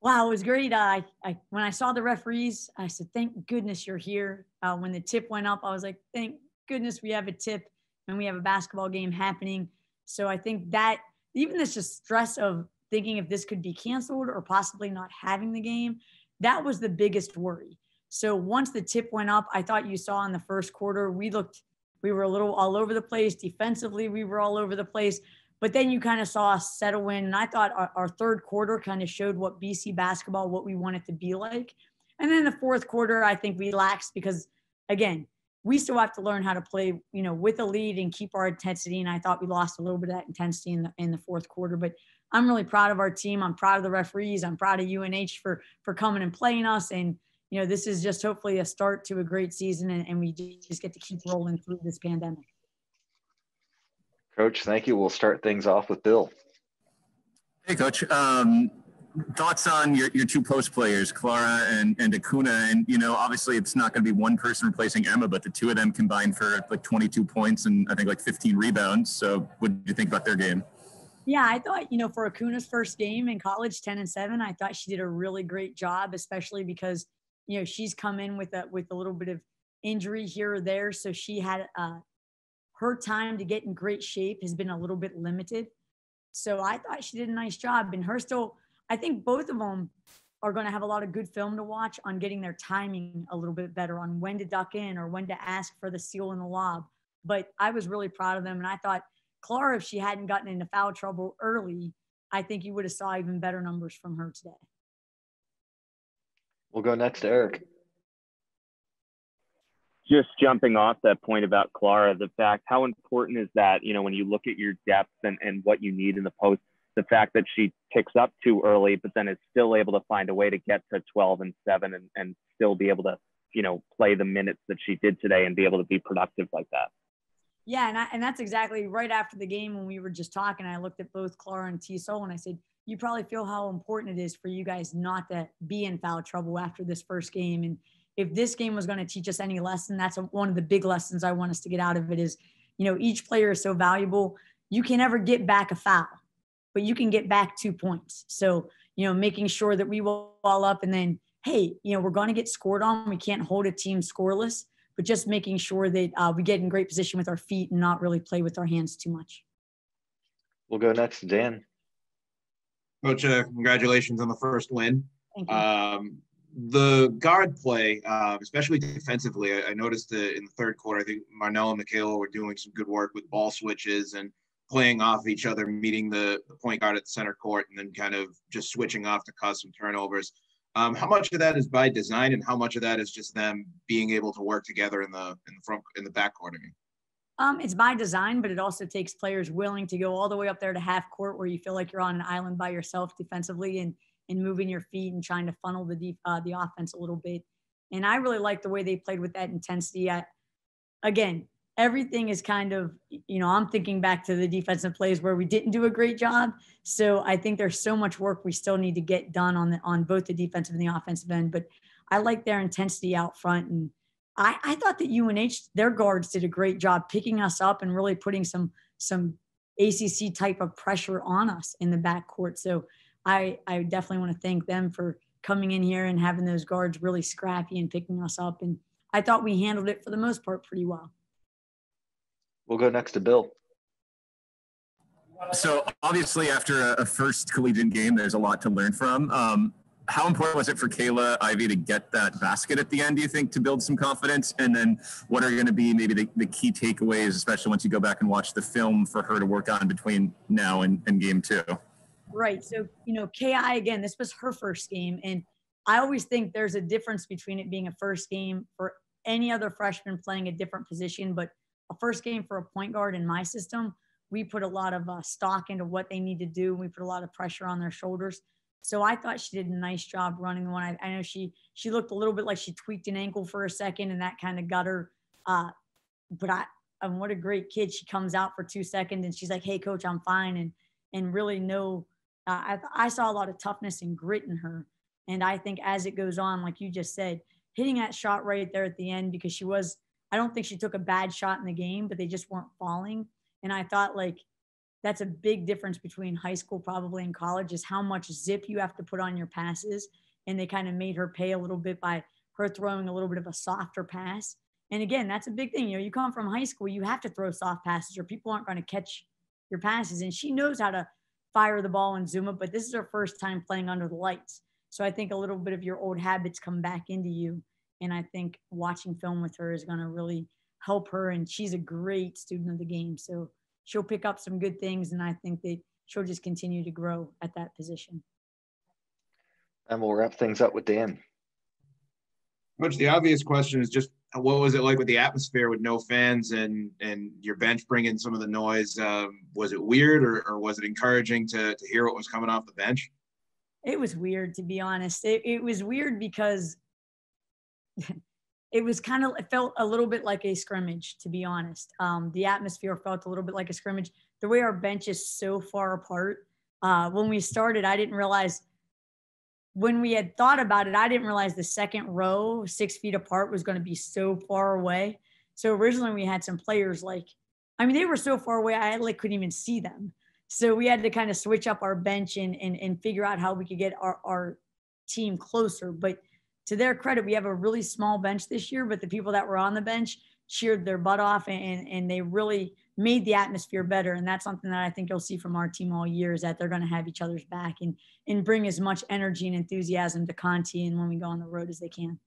Wow, it was great. When I saw the referees, I said, "Thank goodness you're here." When the tip went up, I was like, "Thank goodness we have a tip and we have a basketball game happening." So I think that even this just stress of thinking if this could be canceled or possibly not having the game, that was the biggest worry. So once the tip went up, I thought you saw in the first quarter, we were a little all over the place. Defensively, we were all over the place. But then you kind of saw us settle in. And I thought our third quarter kind of showed what BC basketball, what we want it to be like. And then the fourth quarter, I think we laxed because, again, we still have to learn how to play, with a lead and keep our intensity. And I thought we lost a little bit of that intensity in the fourth quarter. But I'm really proud of our team. I'm proud of the referees. I'm proud of UNH for coming and playing us. And, this is just hopefully a start to a great season. And we just get to keep rolling through this pandemic. Coach, thank you. We'll start things off with Bill. Hey, Coach. Thoughts on your two post players, Clara and Acuna? And, obviously it's not going to be one person replacing Emma, but the two of them combined for like 22 points and I think like 15 rebounds. So what do you think about their game? Yeah, I thought, for Acuna's first game in college, 10-7, I thought she did a really great job, especially because, she's come in with a little bit of injury here or there. So she had her time to get in great shape has been a little bit limited. So I thought she did a nice job. And I think both of them are going to have a lot of good film to watch on getting their timing a little bit better on when to duck in or when to ask for the steal in the lob. But I was really proud of them. And I thought Clara, if she hadn't gotten into foul trouble early, I think you would have saw even better numbers from her today. We'll go next to Eric. Just jumping off that point about Clara, the fact, how important is that, when you look at your depth and what you need in the post, the fact that she picks up too early, but then is still able to find a way to get to 12 and 7 and still be able to, play the minutes that she did today and be able to be productive like that. Yeah, and that's exactly right after the game when we were just talking. I looked at both Clara and T-Sol and I said, you probably feel how important it is for you guys not to be in foul trouble after this first game. And if this game was going to teach us any lesson, that's one of the big lessons I want us to get out of it is, each player is so valuable. You can never get back a foul, but you can get back 2 points. So, making sure that we wall up and then, hey, we're going to get scored on. We can't hold a team scoreless, but just making sure that we get in great position with our feet and not really play with our hands too much. We'll go next to Dan. Coach, congratulations on the first win. Thank you. The guard play, especially defensively, I noticed that in the third quarter, I think Marnell and Michaela were doing some good work with ball switches and playing off each other, meeting the point guard at the center court, and then kind of just switching off to cause some turnovers. How much of that is by design, and how much of that is just them being able to work together in the backcourt? It's by design, but it also takes players willing to go all the way up there to half court where you feel like you're on an island by yourself defensively and moving your feet and trying to funnel the offense a little bit. And I really like the way they played with that intensity. Again, everything is kind of, I'm thinking back to the defensive plays where we didn't do a great job. So I think there's so much work we still need to get done on both the defensive and the offensive end. But I like their intensity out front. And I thought that UNH, their guards did a great job picking us up and really putting some ACC type of pressure on us in the backcourt. So I definitely want to thank them for coming in here and having those guards really scrappy and picking us up. And I thought we handled it for the most part pretty well. We'll go next to Bill. So obviously after a first collegiate game, there's a lot to learn from. How important was it for Kayla Ivey to get that basket at the end, do you think, to build some confidence? And then what are going to be maybe the key takeaways, especially once you go back and watch the film, for her to work on between now and game 2? Right. So, KI, again, this was her first game. And I always think there's a difference between it being a first game for any other freshman playing a different position. But a first game for a point guard in my system, we put a lot of stock into what they need to do. We put a lot of pressure on their shoulders. So I thought she did a nice job running the one. I know she looked a little bit like she tweaked an ankle for a second, and that kind of got her. But what a great kid. She comes out for 2 seconds, and she's like, hey, coach, I'm fine. And really I saw a lot of toughness and grit in her. And I think as it goes on, like you just said, hitting that shot right there at the end, because I don't think she took a bad shot in the game, but they just weren't falling. And I thought, like, that's a big difference between high school probably and college, is how much zip you have to put on your passes. And they kind of made her pay a little bit by her throwing a little bit of a softer pass. And again, that's a big thing. You know, you come from high school, you have to throw soft passes or people aren't going to catch your passes. And she knows how to fire the ball in Zuma, but this is her first time playing under the lights. So I think a little bit of your old habits come back into you. And I think watching film with her is going to really help her. And she's a great student of the game. So she'll pick up some good things. And I think that she'll just continue to grow at that position. And we'll wrap things up with Dan. Coach, the obvious question is just what was it like with the atmosphere with no fans and your bench bringing some of the noise? Was it weird or was it encouraging to hear what was coming off the bench? It was weird, to be honest. It was weird because it felt a little bit like a scrimmage, to be honest. The atmosphere felt a little bit like a scrimmage. The way our bench is so far apart. When we started, I didn't realize, when we had thought about it, I didn't realize the second row 6 feet apart was going to be so far away. So originally we had some players they were so far away, I couldn't even see them. So we had to kind of switch up our bench and figure out how we could get our team closer. But to their credit, we have a really small bench this year, but the people that were on the bench cheered their butt off and they really made the atmosphere better. And that's something that I think you'll see from our team all year, is that they're going to have each other's back and bring as much energy and enthusiasm to Conti and when we go on the road as they can.